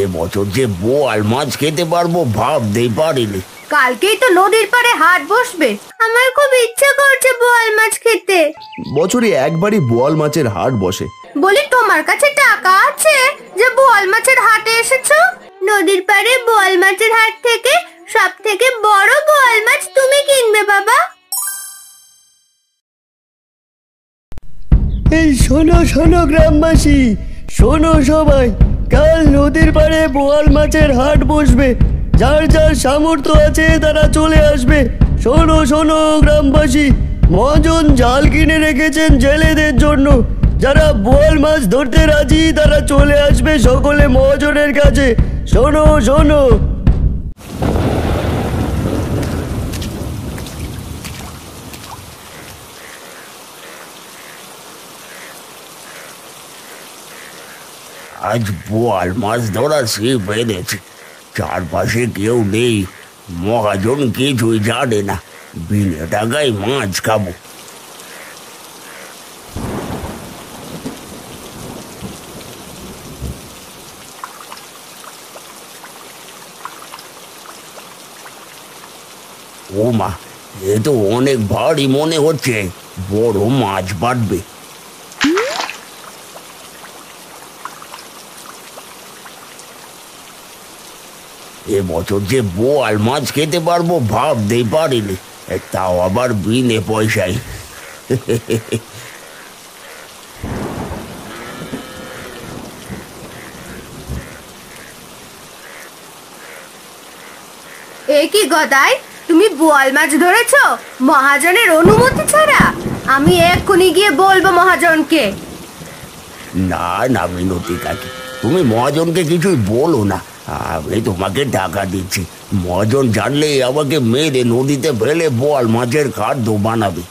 এবছর যে বোয়াল মাছ খেতে পারবো ভাবতেই পারিনি। কালকেই তো নদীর পাড়ে হাট বসবে, আমার খুব ইচ্ছা করছে বোয়াল মাছ খেতে। বছরে একবারই বোয়াল মাছের হাট বসে। বলি তোমার কাছে টাকা আছে যে বোয়াল মাছের হাটে এসেছো? নদীর পাড়ে বোয়াল মাছের হাট থেকে সব থেকে বড় বোয়াল মাছ তুমি কিনবে বাবা। এই শোনো শোনো গ্রামবাসী, শোনো সবাই, কাল নদীর পাড়ে বোয়াল মাছের হাট বসবে। যার যার সামর্থ্য আছে তারা চলে আসবে। শোনো শোনো গ্রামবাসী, মহাজন জাল কিনে রেখেছেন জেলেদের জন্য। যারা বোয়াল মাছ ধরতে রাজি তারা চলে আসবে সকলে মহাজনের কাছে। শোনো শোনো। আজ বোয়াল মাছ ধরা ছিপ এনেছে, চারপাশে কেউ নেই, মহাজন কিছুই জানে না, বিনা টাকায় মাছ খাবো। ও মা, এ তো অনেক ভারী মনে হচ্ছে, বড় মাছ বাড়বে। এবছর যে বোয়াল মাছ খেতে পারবো ভাবতেই পারিনি, তাও আবার বিনে পয়সায়। এ কি গদাই, তুমি বোয়াল মাছ ধরেছো মহাজনের অনুমতি ছাড়া? আমি এক্ষুনি গিয়ে বলবো মহাজনকে। না না মিনতি কাকি, তুমি মহাজনকে কিছুই বলো না, আমি তোমাকে টাকা দিচ্ছি। মহাজন জানলে আমাকে মেরে নদীতে ফেলে বোয়াল মাছের খাদ্য বানাবে।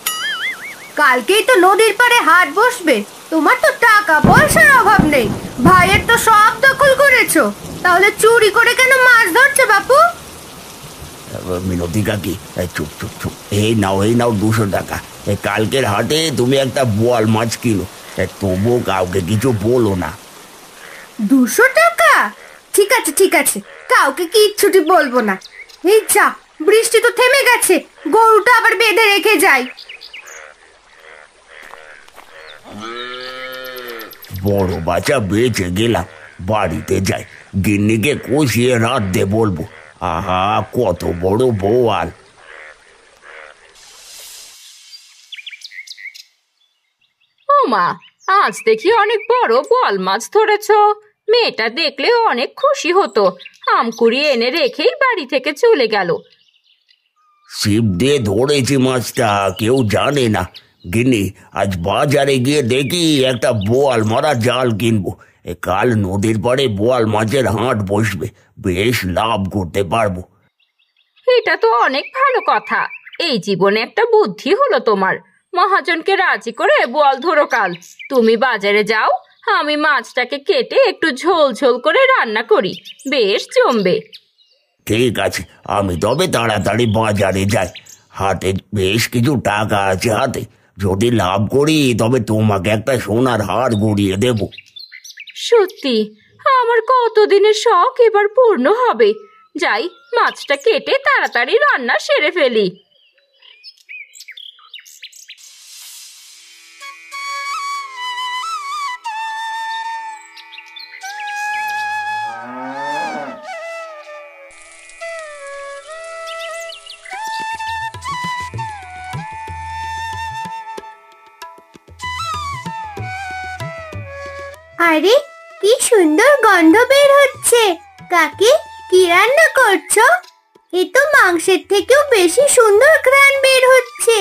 কালকেই তো নদীর পাড়ে হাট বসবে, তোমার তো টাকা পয়সার অভাব নেই, ভাইয়ের তো সব দখল করেছো, তাহলে চুরি করে কেন মাছ ধরছো বাপু? মিনতি কাকি, চুপ চুপ চুপ, এই নাও 200 টাকা। কালকের হাটে তুমি একটা বোয়াল মাছ কিনো, তবুও কাউকে কিছু বলো না। 200 টাকা? ঠিক আছে ঠিক আছে, কাউকে কিচ্ছুটি বলবো না। এই যা, বৃষ্টি তো থেমে গেছে, গরুটা আবার বেঁধে রেখে যাই। বড় বাচ্চা বেঁচে গেলাম, বাড়িতে যাই, গিন্নিকে কষিয়ে রাঁধতে বলবো। আহা, কত বড় বোয়াল! ও মা, আজ দেখি অনেক বড় বোয়াল মাছ ধরেছো। মেয়েটা দেখলে অনেক খুশি হতো, আমকুড়ি এনে রেখেই বাড়ি থেকে চলে গেল। ছিপ দিয়ে ধরেছি মাছটা, কেউ জানে না। গিন্নি, আজ বাজারে গিয়ে দেখি একটা বোয়াল মারা জাল কিনবো। কাল নদীর পাড়ে বোয়াল মাছের হাট বসবে, বেশ লাভ করতে পারবো। এটা তো অনেক ভালো কথা, এই জীবনে একটা বুদ্ধি হলো তোমার। মহাজনকে রাজি করে বোয়াল ধরো কাল। তুমি বাজারে যাও, আমি মাছটাকে কেটে একটু ঝোল ঝোল করে রান্না করি, বেশ জমবে। ঠিক আছে, আমি তবে তাড়াতাড়ি বাজারে যাই। হাতে বেশ কিছু টাকা আছে হাতে, যদি লাভ করি তবে তোমাকে একটা সোনার হার গড়িয়ে দেব। সত্যি, আমার কতদিনের শখ এবার পূর্ণ হবে। যাই, মাছটা কেটে তাড়াতাড়ি রান্না সেরে ফেলি। আরে কি সুন্দর গন্ধ বের হচ্ছে। কাকি, কি রান্না করছো? এ তো মাংসের থেকেও বেশি সুন্দর ঘ্রাণ বের হচ্ছে।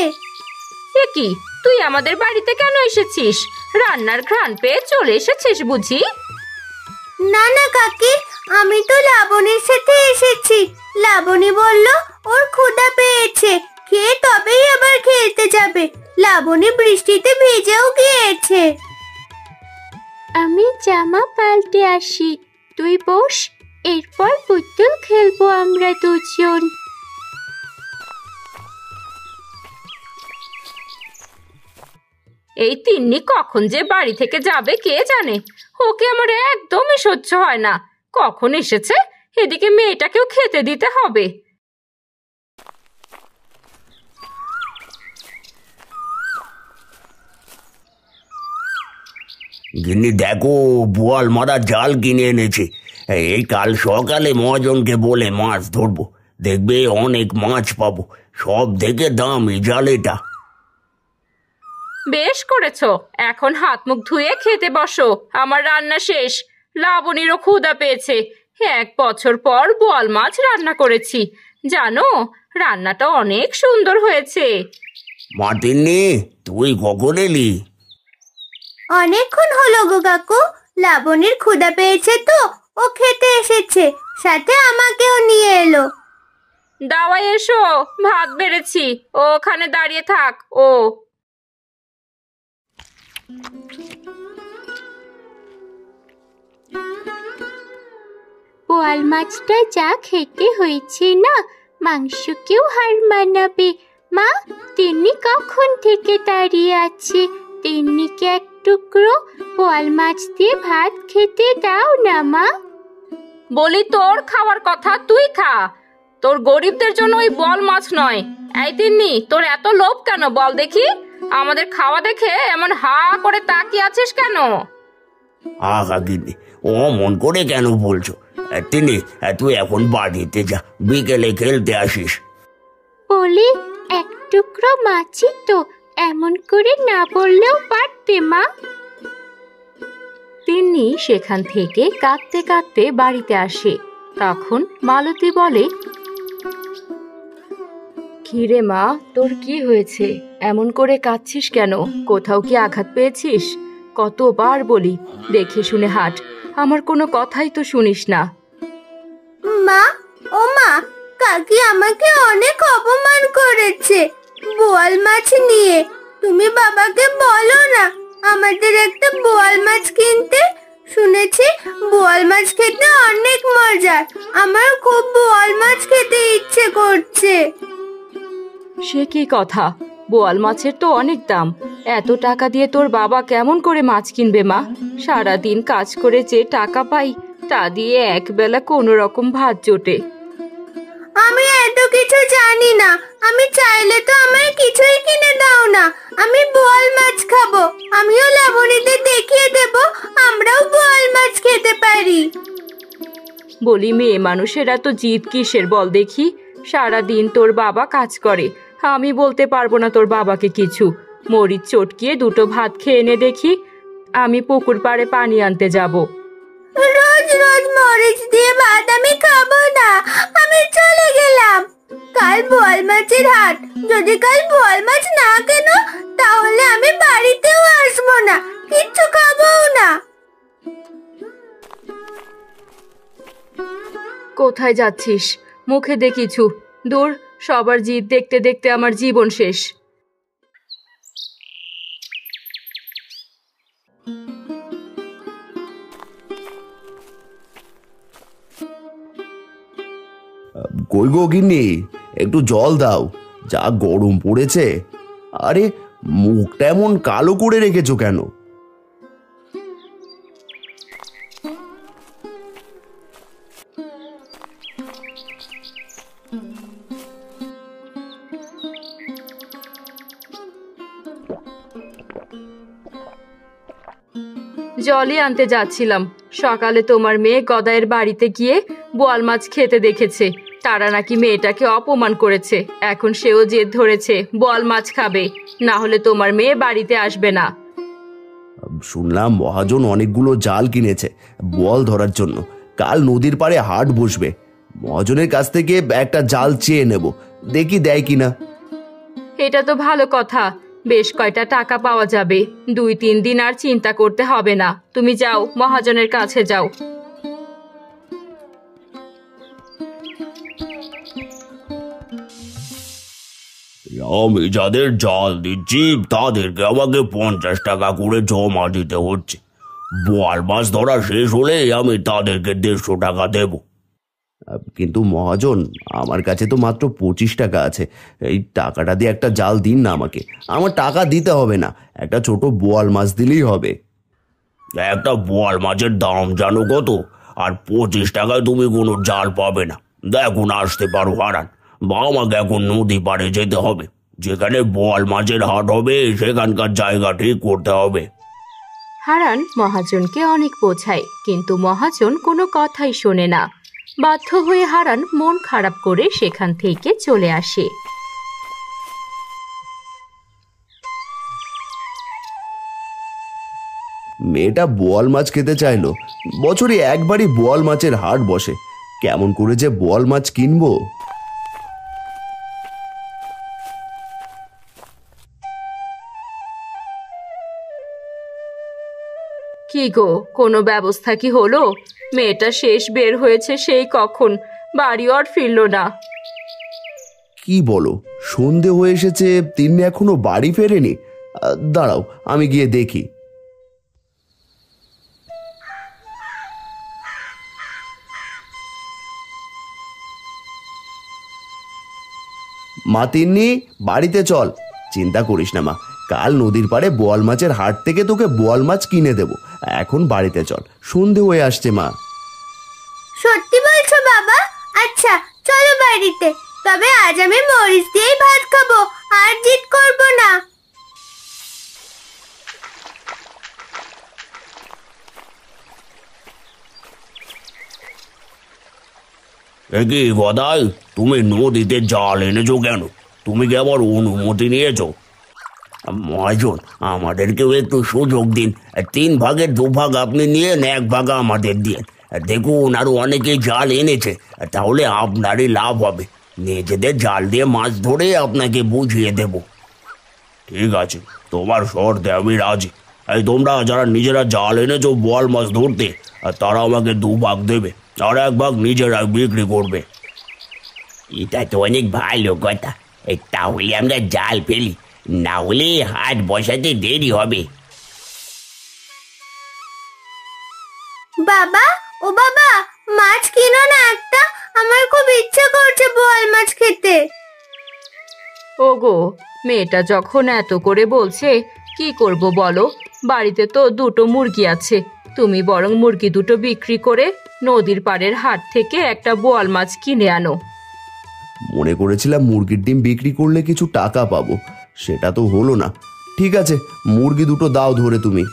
এ কি, তুই আমাদের বাড়িতে কেন এসেছিস? রান্নার ঘ্রাণ পেয়ে চলে এসেছিস বুঝি? না না কাকি, আমি তো লাবণীর সাথে এসেছি। লাবণী বলল ওর ক্ষুধা পেয়েছে, খেয়ে তবেই আবার খেলতে যাবে। লাবণী বৃষ্টিতে ভিজেও গিয়েছে। আমি জামা পাল্টে আসি, তুই বস, এরপর পুতুল খেলবো আমরা দুজন। এই তিন্নি কখন যে বাড়ি থেকে যাবে কে জানে, ওকে আমার একদমই সহ্য হয় না। কখন এসেছে, এদিকে মেয়েটাকেও খেতে দিতে হবে। গিন্নি দেখো, বোয়াল মারা জাল কিনে এনেছে। এই কাল সকালে মহাজনকে বলে মাছ ধরবো, দেখবে অনেক মাছ পাবো। সব থেকে দামি জাল এটা। বেশ করেছো, এখন হাত মুখ ধুয়ে খেতে বসো, আমার রান্না শেষ। লাবণীরও ক্ষুধা পেয়েছে। 1 বছর পর বোয়াল মাছ রান্না করেছি, জানো রান্নাটা অনেক সুন্দর হয়েছে। মাতিনি, তুই কখন এলি? অনেকক্ষণ হলো গো কাকু। লাবণীর ক্ষুধা পেয়েছে তো ও খেতে এসেছে, সাথে আমাকেও নিয়ে এলো। দাওয়াই এসো, ভাত বেড়েছি, ও ওখানে দাঁড়িয়ে থাক। ও বোয়াল মাছটা যা খেতে হয়েছে না, মাংসকেও হার মানাবে। মা, তিন্নি কখন থেকে দাঁড়িয়ে আছে? তিন্নিকে এক টুকরো বোয়াল মাছ দিয়ে ভাত খেতে দাও না মা। বলি, তোর খাওয়ার কথা তুই খা, তোর গরিবদের জন্য ওই বোয়াল মাছ নয়। এই তিন্নি, তোর এত লোভ কেন বল দেখি? আমাদের খাওয়া দেখে এমন হা করে তাকিয়ে আছিস কেন? আহা গিন্নি, ও মন করে কেন বলছো? তিনি, তুই এখন বাড়িতে যা, বিকেলে খেলতে আসিস। বলি, এক টুকরো মাছই তো, এমন করে না বললেও পারতে মা। তিন্নি সেখান থেকে কাঁদতে কাঁদতে বাড়িতে আসে। তখন মালতী বলে, কি রে মা, তোর কি হয়েছে? এমন করে কাঁদছিস কেন? কোথাও কি আঘাত পেয়েছিস? কতবার বলি দেখে শুনে হাঁট, আমার কোনো কথাই তো শুনিস না। মা, ও মা, কাকি আমাকে অনেক অপমান করেছে বোয়াল মাছ নিয়ে। তুমি বাবাকে বলো না আমাদের একটা বোয়াল মাছ কিনতে। শুনেছি বোয়াল মাছ খেতে অনেক মজা। আমার খুব বোয়াল মাছ খেতে ইচ্ছে করছে। সে কি কথা? বোয়াল মাছের তো অনেক দাম। এত টাকা দিয়ে তোর বাবা কেমন করে মাছ কিনবে মা? সারাদিন কাজ করে যে টাকা পাই তা দিয়ে একবেলা কোনো রকম ভাত জোটে। আমি এত কিছু জানি না। আমি চাইলে তো আমায় কিছুই কিনে দাও না। আমি বোয়াল মাছ খাবো। আমিও লাবণীদের দেখিয়ে দেব আমরাও বোয়াল মাছ খেতে পারি। বলি, মেয়ে মানুষেরা তো জিদ কিসের বল দেখি? সারাদিন তোর বাবা কাজ করে, আমি বলতে পারবো না তোর বাবাকে কিছু। মরিচ চটকিয়ে 2টো ভাত খেয়ে নে দেখি, আমি পুকুর পাড়ে পানি আনতে যাব। রোজ রোজ মরিচ দিয়ে ভাত আমি খাবো না। আমি চলে গেলাম। কাল বোয়াল মাছের হাট। যদি কাল বোয়াল মাছ না কেনো তাহলে আমি বাড়িতেও আসবো না, কিচ্ছু খাবোও না। কোথায় যাচ্ছিস? মুখে দে কিছু। দূর, সবার জিদ দেখতে দেখতে আমার জীবন শেষ। কই গো গিন্নি, একটু জল দাও, যা গরম পড়েছে। আরে, মুখটা এমন কালো করে রেখেছো কেন? জলই আনতে যাচ্ছিলাম। সকালে তোমার মেয়ে গদাইয়ের বাড়িতে গিয়ে বোয়াল মাছ খেতে দেখেছে। তারা নাকি মেয়েটাকে অপমান করেছে। এখন সেও জেদ ধরেছে বোয়াল মাছ খাবে, না হলে তোমার মেয়ে বাড়িতে আসবে না। শুনলাম মহাজন অনেকগুলো জাল কিনেছে বোয়াল ধরার জন্য। কাল নদীর পাড়ে হাট বসবে। মহাজনের কাছ থেকে একটা জাল চেয়ে নেব, দেখি দেয় কিনা। এটা তো ভালো কথা, বেশ কয়টা টাকা পাওয়া যাবে। 2-3 দিন আর চিন্তা করতে হবে না। তুমি যাও, মহাজনের কাছে যাও। আমি যাদের জাল দিচ্ছি তাদেরকে আমাকে 50 টাকা করে জমা দিতে হচ্ছে। বোয়াল মাছ ধরা শেষ হলে আমি তাদেরকে 150 টাকা দেব। কিন্তু মহাজন, আমার কাছে তো মাত্র 25 টাকা আছে। এই টাকাটা দিয়ে একটা জাল দিন না আমাকে। আমার টাকা দিতে হবে না, একটা ছোট বোয়াল মাছ দিলেই হবে। একটা বোয়াল মাছের দাম জানো কত? আর 25 টাকায় তুমি কোনো জাল পাবে না। দেখুন আসতে পারো হারান, বা আমাকে এখন নদী পাড়ে যেতে হবে, যেখানে বোয়াল মাছের হাট হবে সেখানকার জায়গা ঠিক করতে হবে। হারান মহাজনকে অনেক বোঝায়, কিন্তু মহাজন কোনো কথাই শোনে না। বাধ্য হয়ে হারান মন খারাপ করে সেখান থেকে চলে আসে। মেয়েটা বোয়াল মাছ খেতে চাইলো। বছরে একবারই বোয়াল মাছের হাট বসে, কেমন করে যে বোয়াল মাছ কিনবো। কি গো, কোনো ব্যবস্থা কি হলো? মেয়েটা শেষ বের হয়েছে সেই কখন, বাড়িও আর ফিরল না। কি বলো, সন্ধে হয়ে এসেছে, তিনি এখনো বাড়ি ফেরেনি? দাঁড়াও, আমি গিয়ে দেখি। মা তিন্নি, বাড়িতে চল। চিন্তা করিস না মা, কাল নদীর পাড়ে বোয়াল মাছের হাট থেকে তোকে বোয়াল মাছ কিনে দেবো। এখন বাড়িতে চল, সন্ধে হয়ে আসছে মা। সত্যি বলছো বাবা? আচ্ছা চলো বাড়িতে, তবে আজ আমি মরিচ দিয়েই ভাত খাবো, আর জিদ করবো না। কি গদাই, তুমি নদীতে জাল এনেছো কেন? তুমি কি আবার অনুমতি নিয়েছো? মহাজন, আমাদেরকেও একটু সুযোগ দিন। 3 ভাগের 2 ভাগ আপনি নিয়ে 1 ভাগ আমাদের দিন। দেখুন আরো অনেকে জাল এনেছে, তাহলে আপনারই লাভ হবে। নিজেদের জাল দিয়ে মাছ ধরে আপনাকে বুঝিয়ে দেব। ঠিক আছে, তোমার শর্তে আমি রাজি। এই তোমরা যারা নিজেরা জাল এনেছো বোয়াল মাছ ধরতে, তারা আমাকে 2 ভাগ দেবে, আর 1 ভাগ নিজেরা বিক্রি করবে। এটা তো অনেক ভালো কথা। তাহলে আমরা জাল ফেলি, না হলে হাট বসাতে দেরি হবে। বাবা, ও বাবা, মাছ কিনো না একটা, আমার খুব ইচ্ছা করছে বোয়াল মাছ খেতে। ওগো, মেয়েটা যখন এত করে বলছে, কি করব বলো? বাড়িতে তো 2টো মুরগি আছে, তুমি বরং মুরগি 2টো বিক্রি করে নদীর পাড়ের হাট থেকে একটা বোয়াল মাছ কিনে আনো। মনে করেছিলাম মুরগির ডিম বিক্রি করলে কিছু টাকা পাবো, সেটা তো হলো না। ঠিক আছে, মুরগি 2টো দাও ধরে তুমি।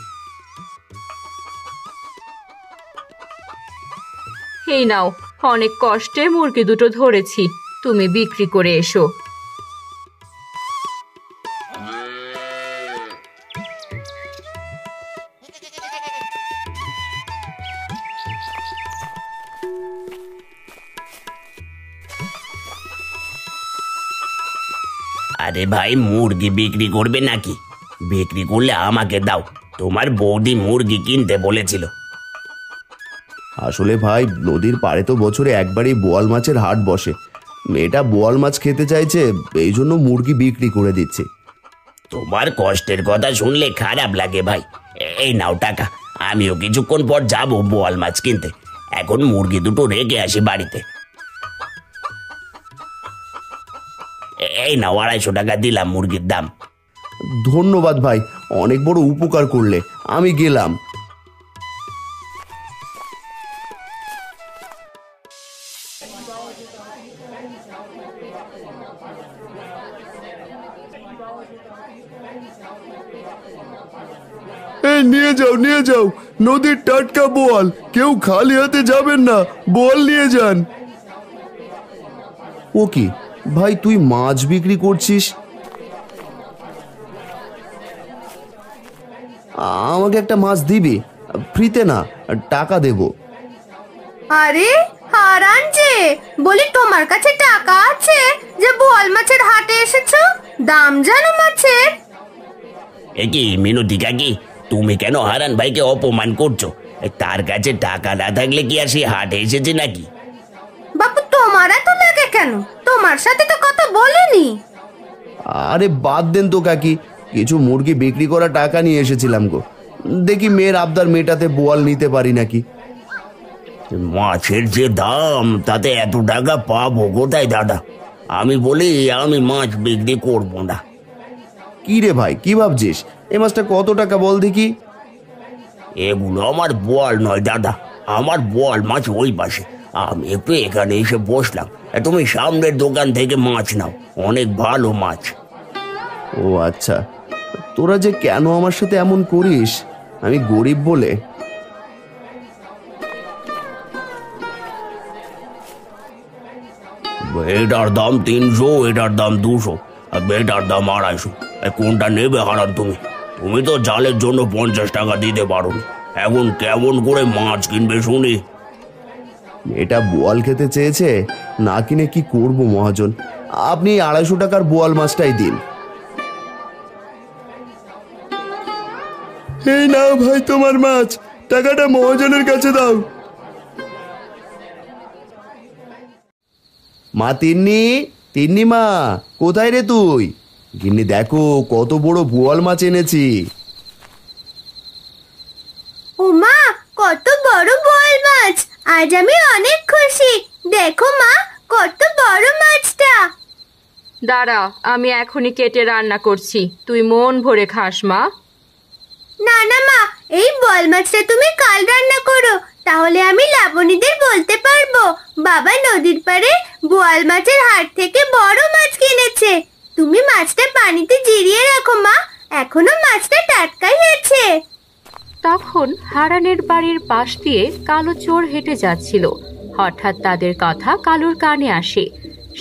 এই নাও, অনেক কষ্টে মুরগি 2টো ধরেছি, তুমি বিক্রি করে এসো। আরে ভাই, মুরগি বিক্রি করবে নাকি? বিক্রি করলে আমাকে দাও, তোমার বৌদি মুরগি কিনতে বলেছিল। আসলে ভাই, নদীর পাড়ে তো বছরে একবারই বোয়াল মাছের হাট বসে। মেয়েটা বোয়াল মাছ খেতে চাইছে, এই জন্য মুরগি বিক্রি করে দিচ্ছে। তোমার কষ্টের কথা শুনলে খারাপ লাগে ভাই। এই নাও টাকা, আমিও কিছুক্ষণ পর যাব বোয়াল মাছ কিনতে। এখন মুরগি 2টো রেখে আসি বাড়িতে। এই নাও 250 টাকা দিলাম মুরগির দাম। ধন্যবাদ ভাই, অনেক বড় উপকার করলে। আমি গেলাম। নিয়ে যাও, নিয়ে যাও, নদীর টাটকা বোয়াল, কেউ খালি হাতে যাবেন না, বোয়াল নিয়ে যান। ও কি ভাই, তুই মাছ বিক্রি করছিস? আমাকে একটা মাছ দিবি? ফ্রিতে না, টাকা দেব। আরে হারান যে, বলি তোমার কাছে টাকা আছে যে বোয়াল মাছের হাটে এসেছো? দাম জানো মাছের? কি মিনতি কাকি, তুমি কেন হারান ভাইকে অপমান করছো? তার কাছে টাকা না থাকলে কি আর সে হাটে এসেছে নাকি? বাপু, তোমার এত লাগে কেন? তোমার সাথে তো কথা বলিনি। আরে বাদ দেন তো কাকি, কিছু মুরগি বিক্রি করা টাকা নিয়ে এসেছিলাম গো। দেখি মেয়ের আবদার মেটাতে বোয়াল নিতে পারি নাকি। মাছের যে দাম, তাতে এত টাকা পাবো কোথায় দাদা? আমি বলি আমি মাছ বিক্রি করবো না। কি রে ভাই, কি ভাবছিস? এই মাছটা কত টাকা বল দেখি। এগুলো আমার বোয়াল নয় দাদা, আমার বোয়াল মাছ ওই পাশে, আমি একটু এখানে এসে বসলাম। তুমি সামনের দোকান থেকে মাছ নাও, অনেক ভালো মাছ। ও আচ্ছা, তোরা যে কেন আমার সাথে এমন করিস? আমি গরিব বলে? এটার দাম 300, এটার দাম 200, আর এটার দাম 250। কোনটা নেবে হারান তুমি? তুমি তো জালের জন্য 50 টাকা দিতে পারো, এখন কেমন করে মাছ কিনবে শুনি? এটা বোয়াল খেতে চেয়েছে, না কিনে কি করব মহাজন? আপনি 250 টাকার বোয়াল মাছটাই দিন। এই নাও ভাই তোমার মাছ, টাকাটা মহাজনের কাছে দাও। মা তিন্নি, তিন্নি মা, কোথায় রে তুই? গিন্নি দেখো কত বড় বোয়াল মাছ এনেছি। ও মা, কত বড় বোয়াল মাছ! আজ আমি অনেক খুশি। দেখো মা, কত বড় মাছটা। দাঁড়া, আমি এখনই কেটে রান্না করছি, তুই মন ভরে খাস মা। না না মা, এই বোয়াল মাছটা তুমি কাল রান্না করো, তাহলে আমি লাবণীদের বলতে পারবো বাবা নদীর পাড়ে বোয়াল মাছের হাট থেকে বড় মাছ কিনেছে। তুমি মাছটা পানিতে জিরিয়ে রাখো মা, এখনো মাছটা টাটকাই আছে। তখন হারানের বাড়ির পাশ দিয়ে কালো চোর হেঁটে যাচ্ছিল। হঠাৎ তাদের কথা কালুর কানে আসে।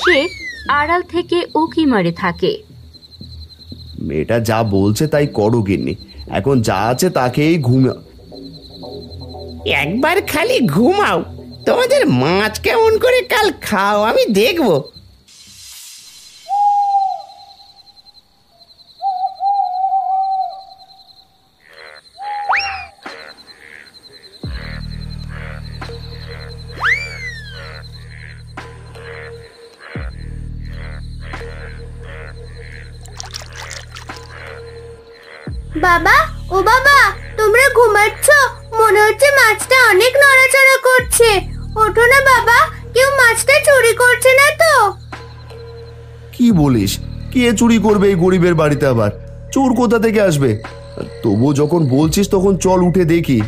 সে আড়াল থেকে উকি মারে থাকে। মেয়েটা যা বলছে তাই করো গিন্নি, এখন যা আছে তাকেই ঘুমা। একবার খালি ঘুমাও, তোমাদের মাছ কেমন করে কাল খাও আমি দেখব। বাবা, ও বাবা, তোমরা ঘুমাচ্ছ? মনে হচ্ছে মাছটা অনেক নড়াচড়া করছে। ওঠো না বাবা, কেউ মাছটা চুরি করছে না তো? কি বলিস? কে চুরি করবে এই গরিবের বাড়িতে? আবার চোর কোথা থেকে আসবে? তবু যখন বলছিস তখন চল উঠে দেখি।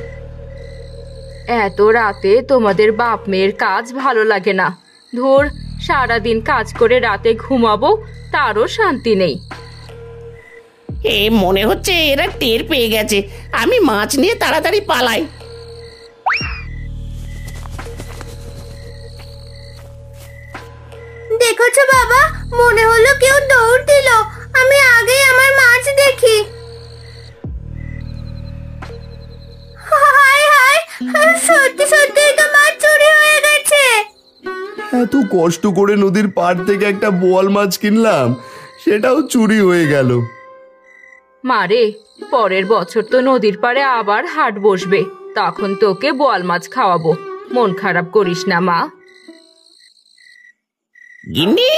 এত রাতে তোমাদের বাপ মেয়ের কাজ ভালো লাগে না? ধুর, সারাদিন কাজ করে রাতে ঘুমাবো, তারও শান্তি নেই। এ মনে হচ্ছে এরা টের পেয়ে গেছে, আমি মাছ নিয়ে তাড়াতাড়ি পালাই। দেখেছো বাবা, মনে হলো কেউ দৌড় দিল। আমি আগেই আমার মাছ দেখি। হায় হায়, সত্যি সত্যি তো মাছ চুরি হয়ে গেছে। এত কষ্ট করে নদীর পাড় থেকে একটা বোয়াল মাছ কিনলাম, সেটাও চুরি হয়ে গেল। মারে, পরের বছর তো নদীর পাড়ে আবার হাট বসবে, তখন তোকে বোয়াল মাছ খাওয়াবো। মন খারাপ করিস না মা। গিন্নি,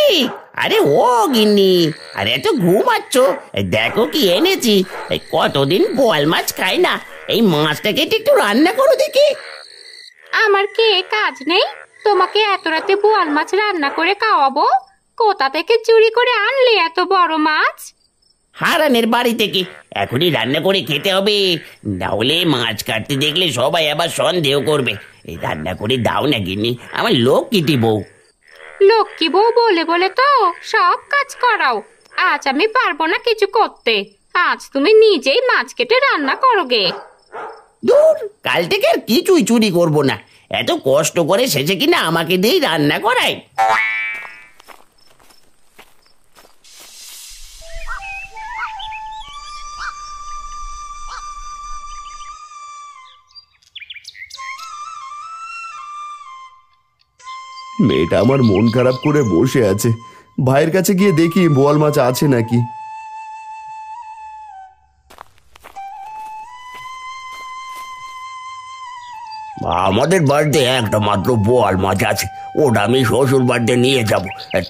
আরে ও গিন্নি, আরে এত ঘুমাচ্ছ? দেখো কি এনেছি। কতদিন বোয়াল মাছ খাই না, এই মাছটাকে একটু রান্না করো দেখি। আমার কি কাজ নেই? তোমাকে এত রাতে বোয়াল মাছ রান্না করে খাওয়াবো? কোথা থেকে চুরি করে আনলে এত বড় মাছ? হারানের বাড়ি থেকে। এখনই রান্না করে খেতে হবে, না হলে মাছ কাটতে দেখলে সবাই আবার সন্দেহ করবে। এই রান্না করে দাও না গিন্নি, আমার লক্ষ্মীটি বউ। লক্ষ্মী বউ বলে বলে তো সব কাজ করাও। আজ আমি পারবো না কিছু করতে, আজ তুমি নিজেই মাছ কেটে রান্না করো গে। দূর, কাল থেকে আর কিছুই চুরি করব না। এত কষ্ট করে শেষে কিনা আমাকে দিয়েই রান্না করায়। মেয়েটা আমার মন খারাপ করে বসে আছে, ভাইয়ের কাছে গিয়ে দেখি বোয়াল মাছ আছে নাকি। আমাদের বাড়িতে একটা মাত্র বোয়াল মাছ আছে, ওটা আমি শ্বশুর বাড়িতে নিয়ে যাব।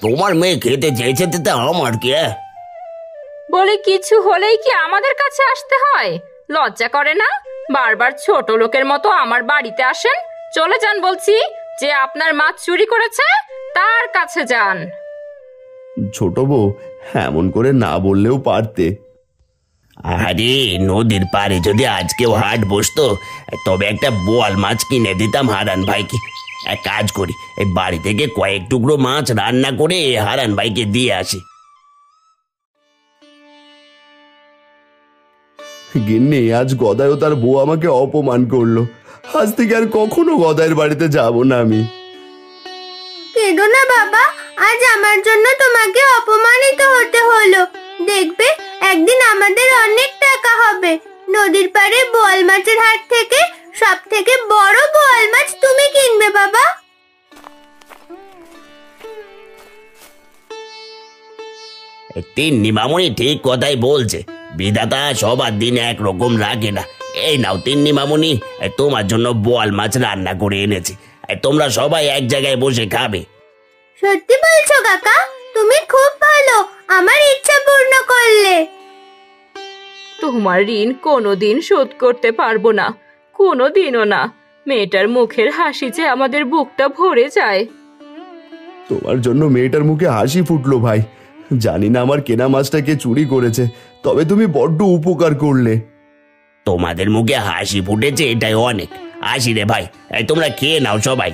তোমার মেয়ে খেতে চেয়েছে, তাতে আমার কি? বলে কিছু হলেই কি আমাদের কাছে আসতে হয়? লজ্জা করে না? বারবার ছোট লোকের মতো আমার বাড়িতে আসেন। চলে যান বলছি, যে আপনার মাছ চুরি করেছে তার কাছে যান। ছোট বউ, এমন করে না বললেও পারতে। আরে নদীর পাড়ে যদি আজকেও হাট বসতো তবে একটা বোয়াল মাছ কিনে দিতাম হারান ভাইকে। এক কাজ করি, এই বাড়ি থেকে কয়েক টুকরো মাছ রান্না করে হারান ভাইকে দিয়ে আসি। গিন্নি, আজ গদাই ও তার বউ আমাকে অপমান করলো। আজ থেকে আর কখনো গদাইয়ের বাড়িতে যাব না আমি। কেঁদো না বাবা, আজ আমার জন্য তোমাকে অপমানিত হতে হলো। দেখবে একদিন আমাদের অনেক টাকা হবে। নদীর পাড়ে বোয়াল মাছের হাট থেকে সব থেকে বড় বোয়াল মাছ তুমি কিনবে বাবা। তিন্নি মামুনি ঠিক কথাই বলছে, বিধাতা সবার দিন একরকম রাখে না। এই নাও তিন্নি মামুনি, তোমার জন্য বোয়াল মাছ রান্না করে এনেছি, তোমরা সবাই এক জায়গায় বসে খাবে। সত্যি বলছো কাকা? তুমি খুব ভালো, আমার ইচ্ছা পূর্ণ করলে। তোমার ঋণ কোনোদিন শোধ করতে পারবো না, কোনোদিনও না। মেয়েটার মুখের হাসি যে আমাদের বুকটা ভরে যায়। তোমার জন্য মেয়েটার মুখে হাসি ফুটলো ভাই। জানি না আমার কেনা মাছটা কে চুরি করেছে, তবে তুমি বড্ড উপকার করলে। তোমাদের মুখে হাসি ফুটেছে এটাই অনেক। আসি রে ভাই, তোমরা খেয়ে নাও সবাই।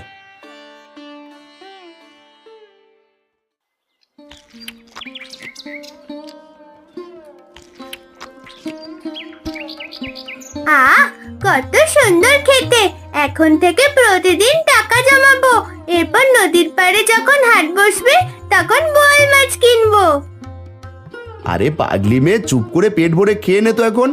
কত সুন্দর খেতে। এখন থেকে প্রতিদিন টাকা জমাবো, এরপর নদীর পাড়ে যখন হাট বসবে তখন বোয়াল মাছ কিনবো। আরে পাগলি মেয়ে, চুপ করে পেট ভরে খেয়ে নে তো এখন।